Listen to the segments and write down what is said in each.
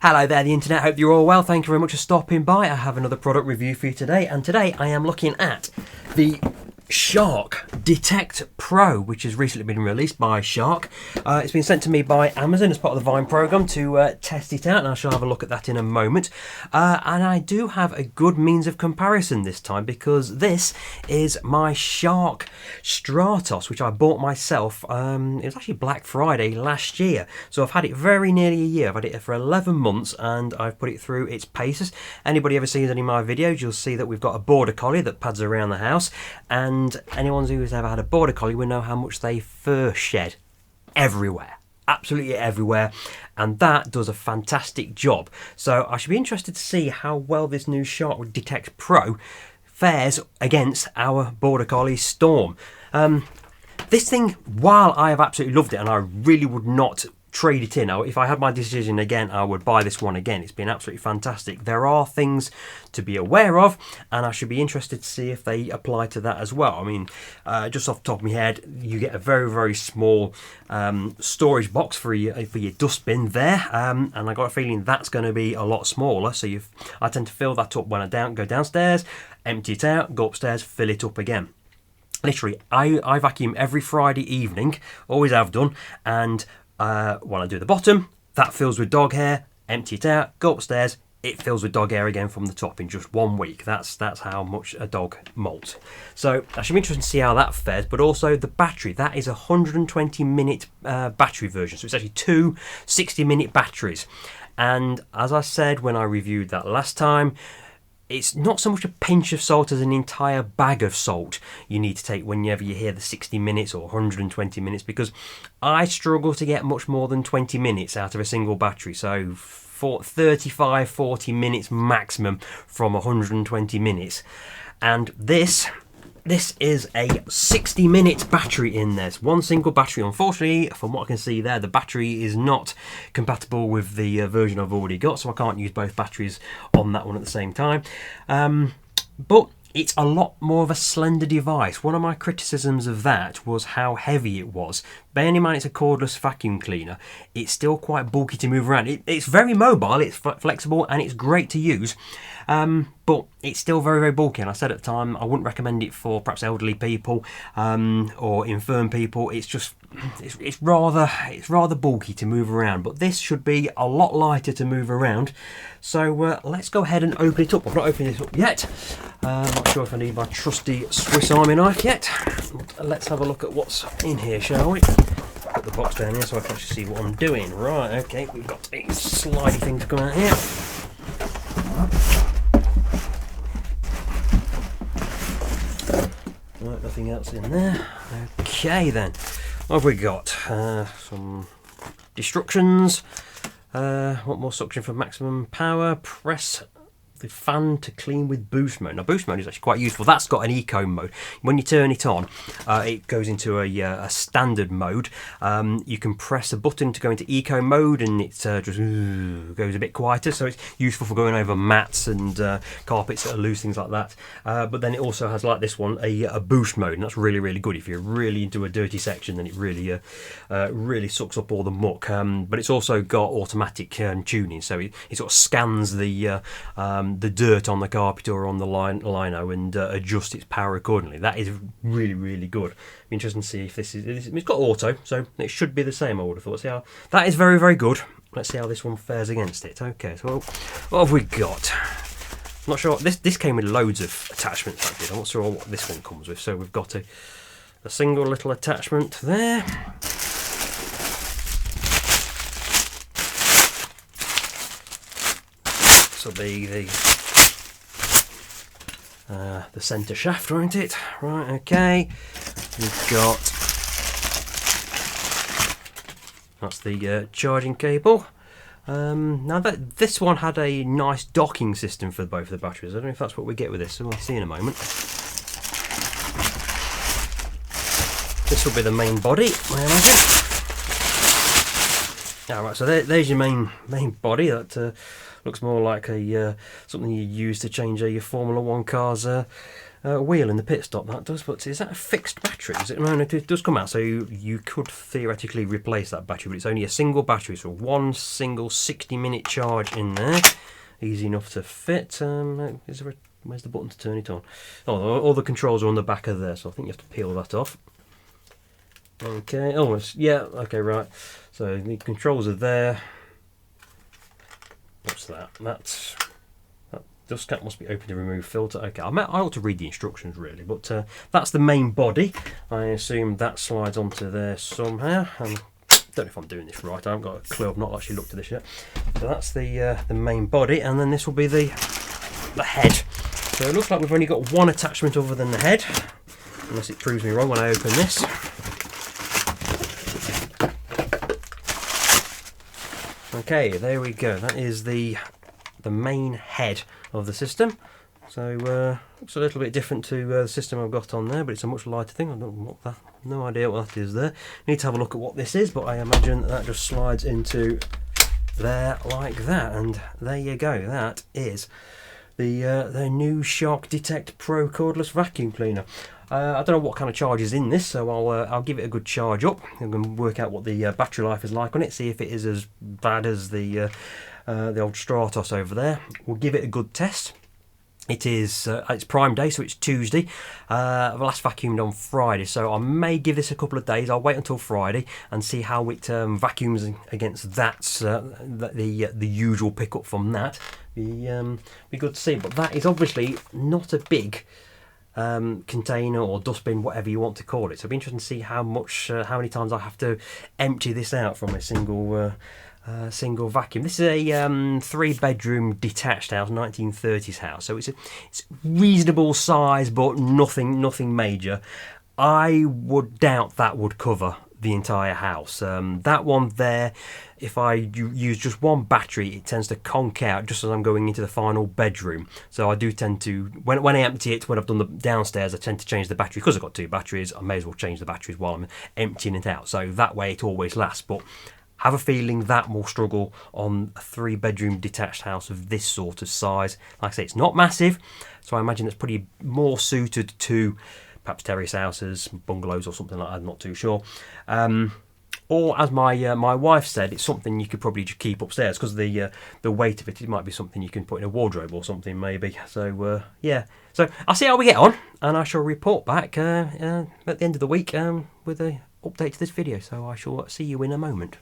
Hello there, the internet. Hope you're all well. Thank you very much for stopping by. I have another product review for you today, and today I am looking at the Shark Detect Pro, which has recently been released by Shark. It's been sent to me by Amazon as part of the Vine program to test it out, and I shall have a look at that in a moment. And I do have a good means of comparison this time, because this is my Shark Stratos, which I bought myself. It was actually Black Friday last year, so I've had it very nearly a year. I've had it for 11 months, and I've put it through its paces. Anybody ever seen any of my videos, you'll see that we've got a border collie that pads around the house, and anyone who's ever had a border collie will know how much they fur shed everywhere, absolutely everywhere, and that does a fantastic job. So I should be interested to see how well this new Shark Detect Pro fares against our border collie Storm. This thing, while I have absolutely loved it, and I really would not trade it in. Now, if I had my decision again, I would buy this one again. It's been absolutely fantastic. There are things to be aware of, and I should be interested to see if they apply to that as well. I mean, just off the top of my head, you get a very, very small storage box for your dustbin there, and I got a feeling that's going to be a lot smaller. So I tend to fill that up when I go downstairs, empty it out, go upstairs, fill it up again. Literally, I vacuum every Friday evening, always have done, and when I do the bottom, that fills with dog hair, empty it out, go upstairs, it fills with dog hair again from the top in just 1 week. That's how much a dog molts. So I should be interested to see how that fares, but also the battery. That is a 120-minute battery version, so it's actually two 60-minute batteries. And as I said when I reviewed that last time, it's not so much a pinch of salt as an entire bag of salt you need to take whenever you hear the 60 minutes or 120 minutes, because I struggle to get much more than 20 minutes out of a single battery. So for 35-40 minutes maximum from 120 minutes. And this is a 60-minute battery in there. It's one single battery. Unfortunately, from what I can see there, the battery is not compatible with the version I've already got, so I can't use both batteries on that one at the same time. But it's a lot more of a slender device. One of my criticisms of that was how heavy it was. Bearing in mind it's a cordless vacuum cleaner, it's still quite bulky to move around. It's very mobile, it's flexible, and it's great to use. But it's still very, very bulky, and I said at the time I wouldn't recommend it for perhaps elderly people or infirm people. It's rather bulky to move around, but this should be a lot lighter to move around. So let's go ahead and open it up. I've not opened it up yet. I'm not sure if I need my trusty Swiss Army knife yet. Let's have a look at what's in here, shall we? Put the box down here so I can actually see what I'm doing. Right, okay, we've got a slidey thing to come out here. Right, nothing else in there. Okay then, what have we got? Some instructions. Want more suction for maximum power. Press the fan to clean with boost mode. Now boost mode is actually quite useful. That's got an eco mode. When you turn it on, it goes into a standard mode. You can press a button to go into eco mode, and it just goes a bit quieter, so it's useful for going over mats and carpets that are loose, things like that. But then it also has, like this one, a boost mode, and that's really, really good if you're really into a dirty section. Then it really sucks up all the muck. But it's also got automatic tuning, so it sort of scans the dirt on the carpet or on the lino and adjust its power accordingly. That is really, really good. Be interesting to see if it's got auto, so it should be the same, I would have thought. See how that is very, very good. Let's see how this one fares against it. Okay, so what have we got? I'm not sure. This came with loads of attachments. That did. I'm not sure what this one comes with. So we've got a single little attachment there. So the centre shaft, won't it? Right, okay. We've got, that's the charging cable. Now this one had a nice docking system for both the batteries. I don't know if that's what we get with this, so we'll see in a moment. This will be the main body, I imagine. Alright, so there's your main body. That looks more like something you use to change your Formula 1 car's wheel in the pit stop, that does, but is that a fixed battery? Is it? No, it does come out, so you could theoretically replace that battery, but it's only a single battery, so one single 60-minute charge in there. Easy enough to fit. Where's the button to turn it on? Oh, all the controls are on the back of there, so I think you have to peel that off. Okay, almost, yeah, okay, right. So the controls are there. What's that? That dust cap must be open to remove filter. Okay, I ought to read the instructions really, but that's the main body. I assume that slides onto there somehow. I don't know if I'm doing this right. I haven't got a clue. I've not actually looked at this yet. So that's the main body, and then this will be the head. So it looks like we've only got one attachment other than the head, unless it proves me wrong when I open this. Okay, there we go. That is the main head of the system. So looks a little bit different to the system I've got on there, but it's a much lighter thing. I don't know what that, no idea what that is there. Need to have a look at what this is, but I imagine that just slides into there like that, and there you go. That is the new Shark Detect Pro cordless vacuum cleaner. I don't know what kind of charge is in this, so I'll give it a good charge up. I'm going to work out what the battery life is like on it, see if it is as bad as the old Stratos over there. We'll give it a good test. It is it's Prime Day, so it's Tuesday. I've last vacuumed on Friday, so I may give this a couple of days. I'll wait until Friday and see how it vacuums against that the usual pickup from that. Be good to see, but that is obviously not a big container or dustbin, whatever you want to call it. So it'll be interesting to see how many times I have to empty this out from a single vacuum. This is a 3-bedroom detached house, 1930s house. So it's reasonable size, but nothing major. I would doubt that would cover the entire house. That one there, if I use just one battery, it tends to conk out just as I'm going into the final bedroom. So I do tend to, when I empty it, when I've done the downstairs, I tend to change the battery. Because I've got 2 batteries, I may as well change the batteries while I'm emptying it out. So that way it always lasts. But have a feeling that will struggle on a 3-bedroom detached house of this sort of size. Like I say, it's not massive, so I imagine it's pretty more suited to perhaps terrace houses, bungalows or something like that, I'm not too sure. Or as my wife said, it's something you could probably just keep upstairs because the weight of it. It might be something you can put in a wardrobe or something maybe. So yeah, so I'll see how we get on, and I shall report back at the end of the week with an update to this video. So I shall see you in a moment.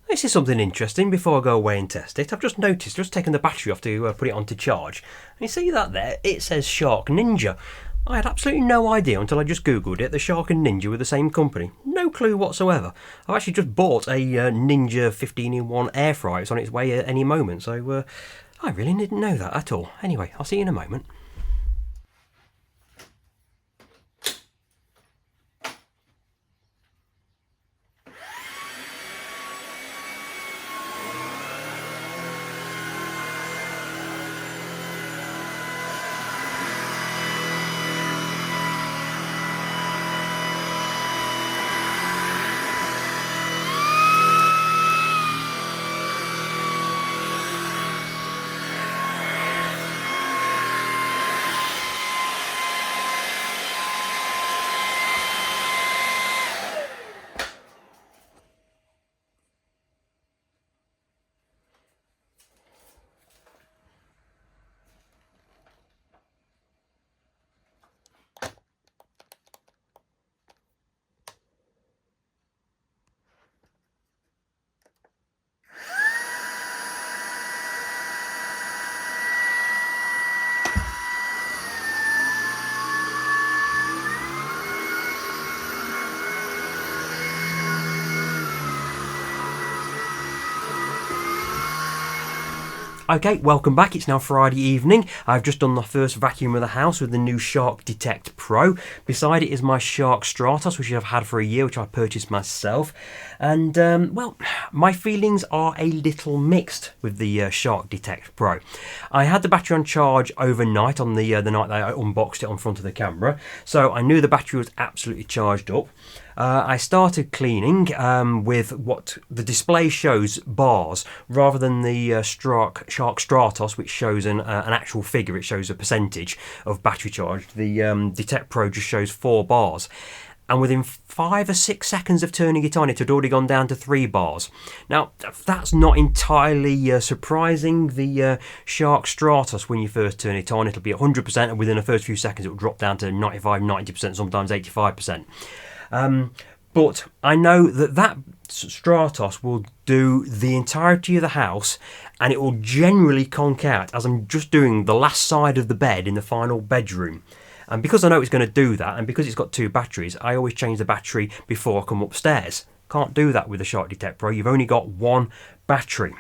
This is something interesting before I go away and test it. I've just noticed, just taken the battery off to put it on to charge. And you see that there? It says Shark Ninja. I had absolutely no idea until I just googled it. The Shark and Ninja were the same company. No clue whatsoever. I've actually just bought a Ninja 15-in-1 air fryer. It's on its way at any moment. So I really didn't know that at all. Anyway, I'll see you in a moment. Okay, welcome back. It's now Friday evening. I've just done the first vacuum of the house with the new Shark Detect Pro. Beside it is my Shark Stratos, which I've had for a year, which I purchased myself. And, well, my feelings are a little mixed with the Shark Detect Pro. I had the battery on charge overnight on the night that I unboxed it on front of the camera, so I knew the battery was absolutely charged up. I started cleaning with what the display shows, bars, rather than the Shark Stratos, which shows an actual figure. It shows a percentage of battery charge. The Detect Pro just shows 4 bars. And within 5 or 6 seconds of turning it on, it had already gone down to 3 bars. Now, that's not entirely surprising. The Shark Stratos, when you first turn it on, it'll be 100%, and within the first few seconds, it will drop down to 95, 90%, sometimes 85%. But I know that Stratos will do the entirety of the house, and it will generally conk out as I'm just doing the last side of the bed in the final bedroom. And because I know it's going to do that, and because it's got 2 batteries, I always change the battery before I come upstairs. Can't do that with the Shark Detect Pro. You've only got 1 battery.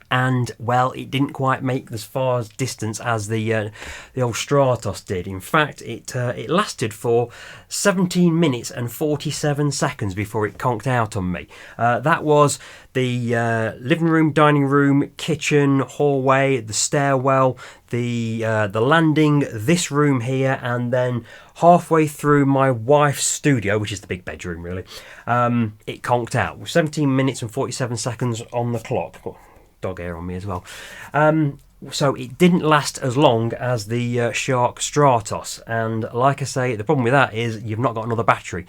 And, well, it didn't quite make as far as distance as the old Stratos did. In fact, it lasted for 17 minutes and 47 seconds before it conked out on me. That was the living room, dining room, kitchen, hallway, the stairwell, the landing, this room here, and then halfway through my wife's studio, which is the big bedroom really, it conked out. 17 minutes and 47 seconds on the clock. Dog hair on me as well. So it didn't last as long as the Shark Stratos, and like I say, the problem with that is you've not got another battery.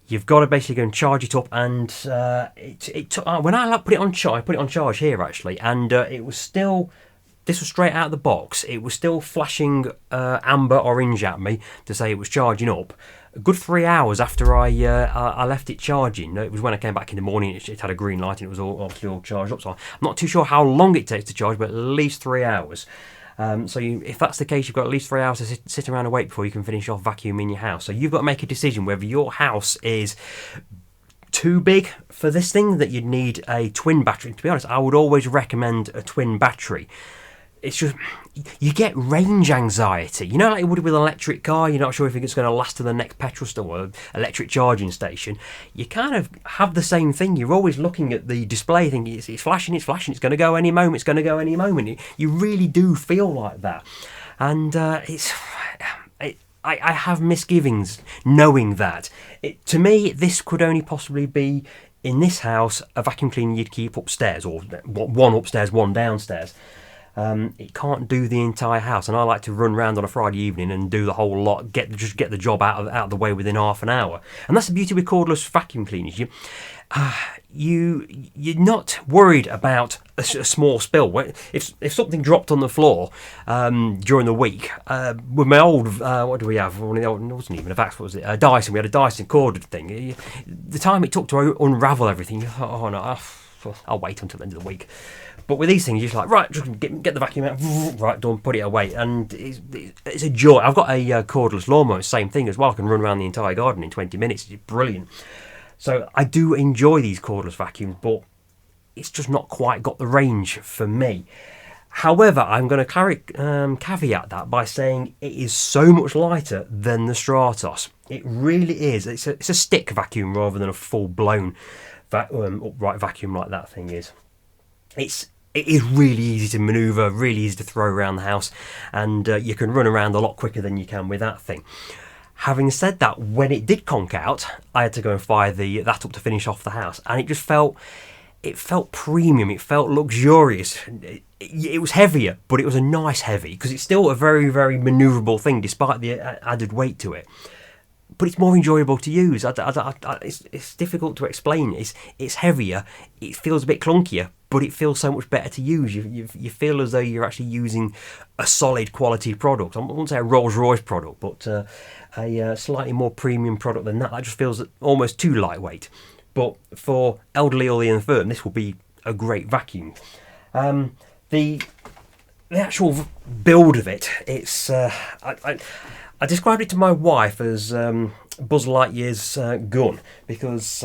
You've got to basically go and charge it up, and it took when I put it on charge. I put it on charge here actually, and it was still. This was straight out of the box. It was still flashing amber orange at me to say it was charging up. A good 3 hours after I left it charging. It was when I came back in the morning. It had a green light and it was obviously all charged up. So I'm not too sure how long it takes to charge, but at least 3 hours. So if that's the case, you've got at least 3 hours to sit around and wait before you can finish off vacuuming your house. So you've got to make a decision whether your house is too big for this thing, that you'd need a twin battery. To be honest, I would always recommend a twin battery. It's just, you get range anxiety. You know, like you would with an electric car, you're not sure if it's going to last to the next petrol store or electric charging station. You kind of have the same thing. You're always looking at the display thinking, it's flashing, it's going to go any moment, it's going to go any moment. You really do feel like that. And I have misgivings knowing that. To me, this could only possibly be, in this house, a vacuum cleaner you'd keep upstairs, or one upstairs, one downstairs. It can't do the entire house, and I like to run around on a Friday evening and do the whole lot, just get the job out of the way within half an hour. And that's the beauty with cordless vacuum cleaners. You're not worried about a small spill. If something dropped on the floor during the week, with my old what do we have? It wasn't even a Vax, what was it? A Dyson. We had a Dyson corded thing. The time it took to unravel everything, you thought, oh no, I'll wait until the end of the week. But with these things, you're just like, right, just get the vacuum out, right, done, put it away. And it's a joy. I've got a cordless lawnmower, same thing as well. I can run around the entire garden in 20 minutes. It's brilliant. So I do enjoy these cordless vacuums, but it's just not quite got the range for me. However, I'm going to caveat that by saying it is so much lighter than the Stratos. It really is. It's a stick vacuum rather than a full-blown upright vacuum like that thing is. It is really easy to manoeuvre, really easy to throw around the house, and you can run around a lot quicker than you can with that thing. Having said that, when it did conk out, I had to go and fire that up to finish off the house, and it just felt premium, it felt luxurious. It was heavier, but it was a nice heavy, because it's still a very, very manoeuvrable thing despite the added weight to it. But it's more enjoyable to use. It's difficult to explain. It's heavier, it feels a bit clunkier, but it feels so much better to use. You feel as though you're actually using a solid quality product. I wouldn't say a Rolls-Royce product, but a slightly more premium product than that. That just feels almost too lightweight. But for elderly or the infirm, this will be a great vacuum. The actual build of it, it's I described it to my wife as Buzz Lightyear's gun, because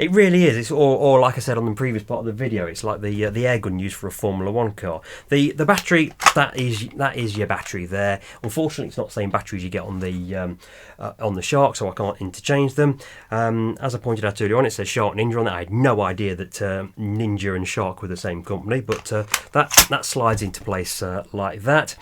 it really is. It's or like I said on the previous part of the video, it's like the air gun used for a Formula 1 car. The battery, that is your battery there. Unfortunately, it's not the same batteries you get on the Shark, so I can't interchange them. As I pointed out earlier on, it says Shark Ninja on that. I had no idea that Ninja and Shark were the same company, but that slides into place like that.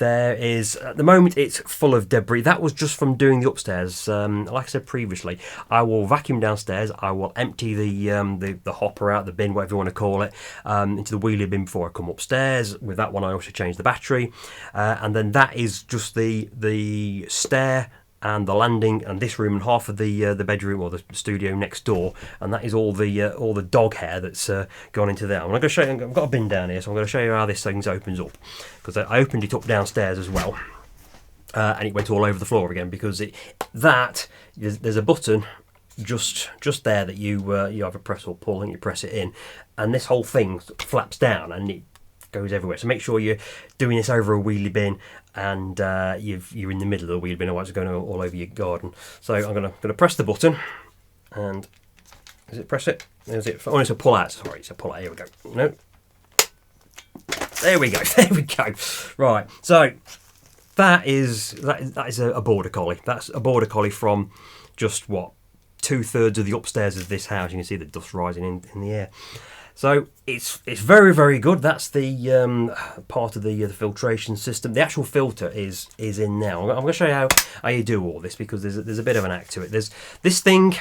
There is, at the moment, it's full of debris. That was just from doing the upstairs. Like I said previously, I will vacuum downstairs. I will empty the hopper out, the bin, whatever you want to call it, into the wheelie bin before I come upstairs. With that one, I also change the battery, and then that is just the stair and the landing and this room and half of the bedroom or the studio next door, and that is all the dog hair that's gone into there. I'm going to show you. I've got a bin down here, so I'm going to show you how this thing opens up, because I opened it up downstairs as well, and it went all over the floor again because there's a button just there that you either press or pull, and you press it in, and this whole thing flaps down and it goes everywhere. So make sure you're doing this over a wheelie bin, and you're in the middle of the wheelie bin, otherwise it's going all over your garden. So I'm going to press the button, and does it press it? Is it? Oh, it's a pull out. Sorry, it's a pull out. Here we go. No. There we go. There we go. Right. So that is a border collie. That's a border collie from just what 2/3 of the upstairs of this house. You can see the dust rising in the air. So it's very, very good. That's the part of the filtration system. The actual filter is in now. I'm going to show you how you do all this, because there's a bit of an act to it. This thing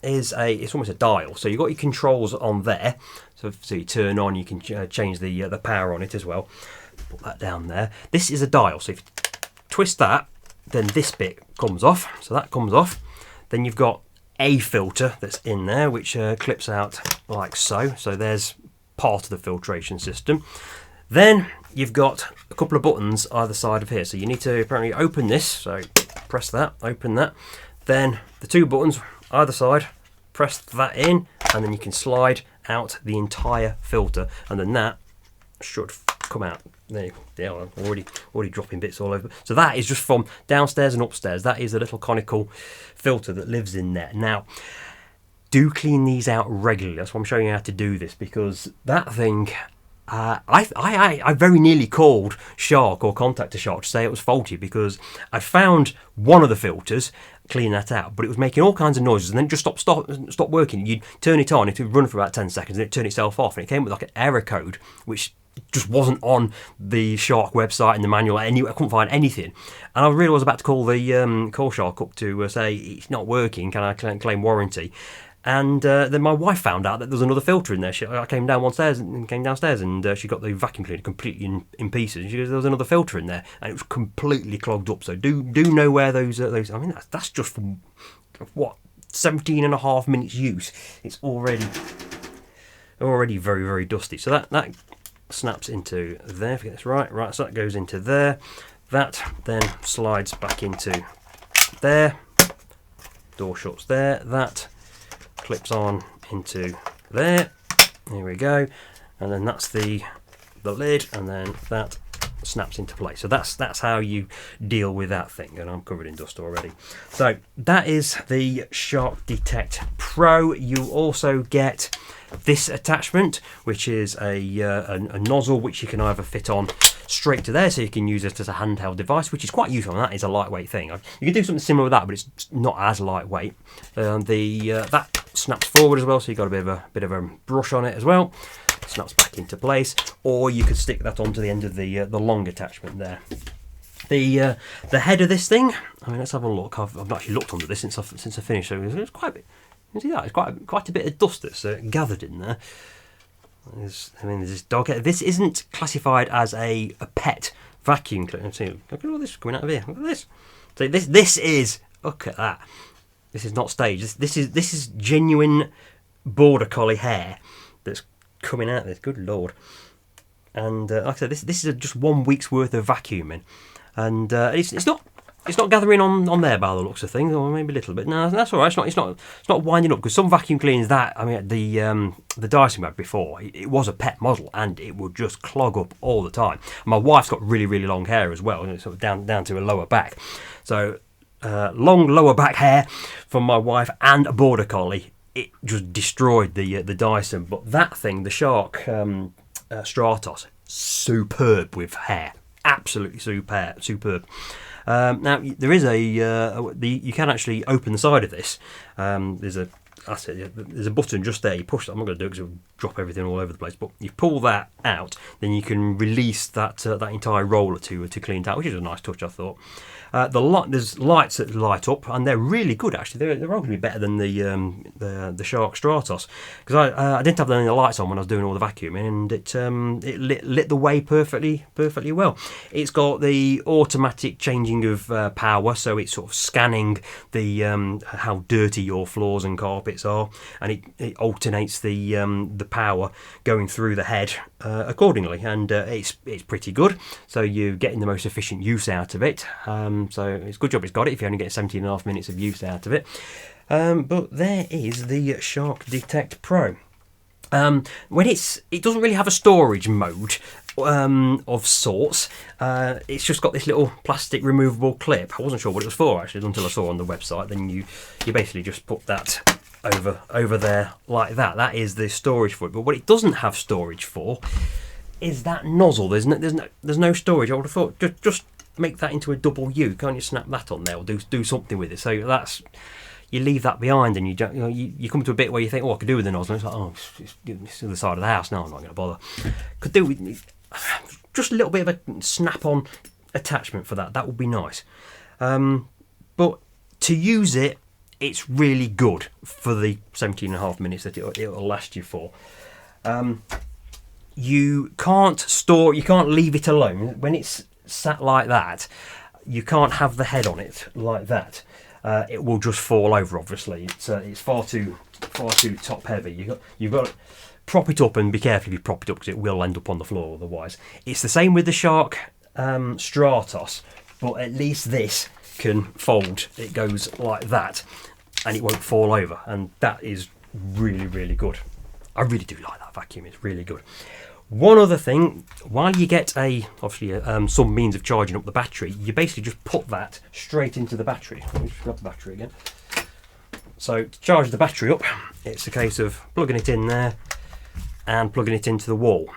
is it's almost a dial. So you've got your controls on there. So you turn on, you can change the power on it as well. Put that down there. This is a dial. So if you twist that, then this bit comes off. So that comes off. Then you've got a filter that's in there, which clips out like so. So there's part of the filtration system. Then you've got a couple of buttons either side of here. So you need to apparently open this. So press that, open that. Then the two buttons either side, press that in, and then you can slide out the entire filter, and then that should come out. There you go. I'm already dropping bits all over. So that is just from downstairs and upstairs. That is a little conical filter that lives in there. Now, do clean these out regularly. That's why I'm showing you how to do this, because that thing, I very nearly called Shark or contacted Shark to say it was faulty, because I found one of the filters, clean that out, but it was making all kinds of noises and then just stop working. You'd turn it on, it would run for about 10 seconds and it'd turn itself off, and it came with like an error code which just wasn't on the Shark website and the manual. I couldn't find anything, and I really was about to call the call Shark up to say it's not working, can I claim warranty? And then my wife found out that there was another filter in there. I came downstairs and she got the vacuum cleaner completely in pieces. And she goes, there was another filter in there, and it was completely clogged up. So do know where those. I mean, that's just from what 17.5 minutes use. It's already very, very dusty. So that snaps into there. If I get this right. So that goes into there. That then slides back into there. Door shuts there. That clips on into there. There we go. And then that's the lid, and then that snaps into place. So that's how you deal with that thing. And I'm covered in dust already. So that is the Shark Detect Pro. You also get this attachment, which is a nozzle which you can either fit on straight to there, so you can use it as a handheld device, which is quite useful. And that is a lightweight thing. You can do something similar with that, but it's not as lightweight. That snaps forward as well, so you've got a bit of a brush on it as well. Snaps back into place, or you could stick that onto the end of the long attachment there. The head of this thing, I mean, let's have a look. I've not actually looked under this since I finished, so it's quite a bit. You can see that it's quite a bit of dust that's gathered in there. There's this dog. This isn't classified as a pet vacuum cleaner. Look at all this coming out of here. Look at this. So this is, look at that. This is not staged. This is genuine border collie hair that's coming out of this. Good lord. And like I said, this is just 1 week's worth of vacuuming, and it's not gathering on there by the looks of things, or maybe a little bit. No, that's all right. It's not winding up, because some vacuum cleaners the Dyson we had before, it was a pet model, and it would just clog up all the time. My wife's got really, really long hair as well, and it's sort of down to her lower back. So long lower back hair from my wife and a border collie, it just destroyed the Dyson. But that thing, the Shark Stratos, superb with hair, absolutely superb. Now there is you can actually open the side of this. There's a that's it. There's a button just there. You push that. I'm not going to do it because it'll drop everything all over the place. But you pull that out, then you can release that that entire roller to clean it out, which is a nice touch, I thought. There's lights that light up, and they're really good actually. They're arguably better than the Shark Stratos, because I didn't have any of the lights on when I was doing all the vacuuming, and it lit the way perfectly well. It's got the automatic changing of power, so it's sort of scanning the how dirty your floors and carpets are, and it alternates the power going through the head accordingly, and it's pretty good. So you're getting the most efficient use out of it. So it's a good job it's got it if you only get 17.5 minutes of use out of it. But there is the Shark Detect Pro. It doesn't really have a storage mode of sorts. It's just got this little plastic removable clip. I wasn't sure what it was for actually until I saw on the website. Then you basically just put that over there like that. That is the storage for it. But what it doesn't have storage for is that nozzle. There's no storage. I would have thought just make that into a double U. Can't you snap that on there or do something with it? So that's, you leave that behind, and you come to a bit where you think, I could do with the nozzle. And it's like, it's to the side of the house. No, I'm not going to bother. Could do with just a little bit of a snap-on attachment for that. That would be nice. But to use it, it's really good for the 17.5 minutes that it'll last you for. You can't leave it alone when it's sat like that. You can't have the head on it like that. It will just fall over. Obviously, it's far too top heavy. You've got to prop it up, and be careful if you prop it up because it will end up on the floor otherwise. It's the same with the Shark Stratos, but at least this can fold. It goes like that, and it won't fall over, and that is really, really good. I really do like that vacuum. It's really good. One other thing, while you get some means of charging up the battery, you basically just put that straight into the battery. Let me just grab the battery again. So to charge the battery up, it's a case of plugging it in there and plugging it into the wall,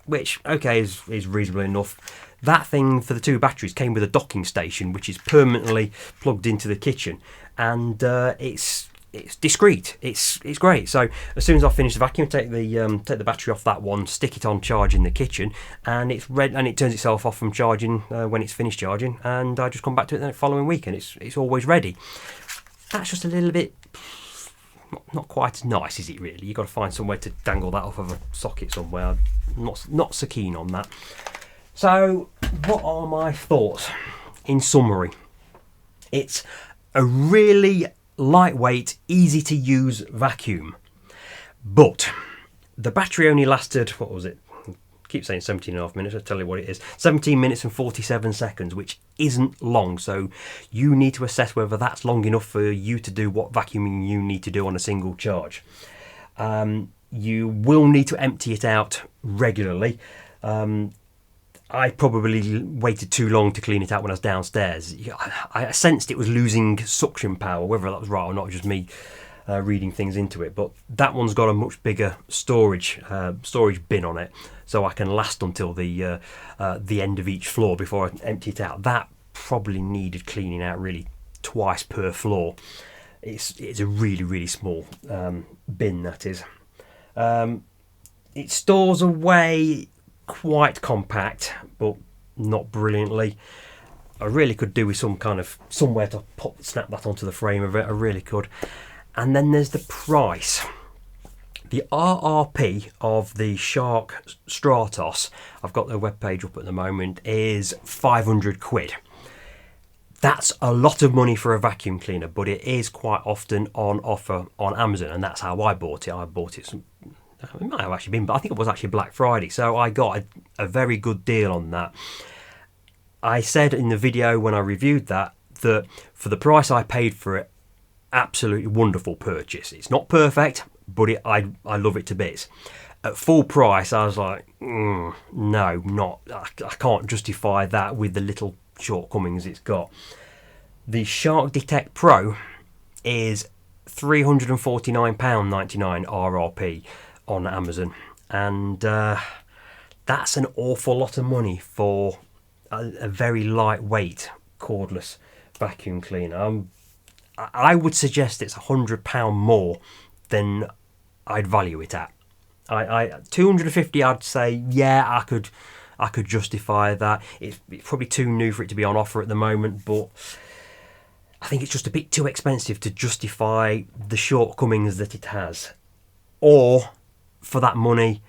which is reasonable enough. That thing for the two batteries came with a docking station, which is permanently plugged into the kitchen, and it's discreet. It's great. So as soon as I finish the vacuum, take the battery off that one, stick it on charge in the kitchen, and it's red, and it turns itself off from charging when it's finished charging, and I just come back to it the following week, and it's always ready. That's just a little bit not quite as nice, is it really? You've got to find somewhere to dangle that off of a socket somewhere. I'm not so keen on that. So what are my thoughts? In summary, it's a really lightweight, easy to use vacuum, but the battery only lasted, what was it? I keep saying 17.5 minutes. I'll tell you what it is. 17 minutes and 47 seconds, which isn't long. So you need to assess whether that's long enough for you to do what vacuuming you need to do on a single charge. You will need to empty it out regularly. I probably waited too long to clean it out when I was downstairs. I sensed it was losing suction power, whether that was right or not, just me reading things into it. But that one's got a much bigger storage bin on it, so I can last until the end of each floor before I empty it out. That probably needed cleaning out really twice per floor. It's a really, really small bin, that is. It stores away quite compact, but not brilliantly. I really could do with some kind of somewhere to snap that onto the frame of it. I really could. And then there's the price. The RRP of the Shark Stratos, I've got their webpage up at the moment, is 500 quid. That's a lot of money for a vacuum cleaner, but it is quite often on offer on Amazon, and that's how I bought it. It might have actually been, but I think it was actually Black Friday, so I got a very good deal on that. I said in the video when I reviewed that for the price I paid for it, absolutely wonderful purchase. It's not perfect, but I love it to bits. At full price, I was like, no, I can't justify that with the little shortcomings it's got. The Shark Detect Pro is £349.99 RRP on Amazon, and that's an awful lot of money for a very lightweight cordless vacuum cleaner. I would suggest it's £100 more than I'd value it at. 250, I'd say, yeah, I could justify that. It's probably too new for it to be on offer at the moment, but I think it's just a bit too expensive to justify the shortcomings that it has. Or, for that money,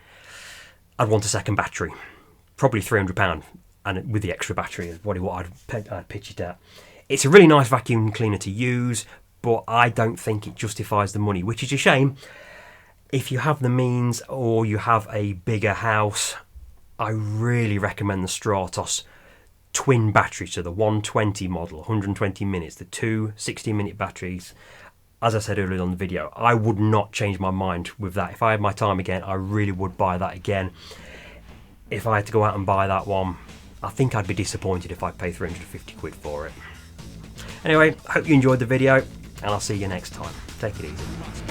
I'd want a second battery. Probably £300, and with the extra battery is what I'd pitch it at. It's a really nice vacuum cleaner to use, but I don't think it justifies the money, which is a shame. If you have the means or you have a bigger house, I really recommend the Stratos twin batteries, so the 120 model, 120 minutes, the two 60-minute batteries. As I said earlier on the video, I would not change my mind with that. If I had my time again, I really would buy that again. If I had to go out and buy that one, I think I'd be disappointed if I paid 350 quid for it. Anyway, hope you enjoyed the video, and I'll see you next time. Take it easy.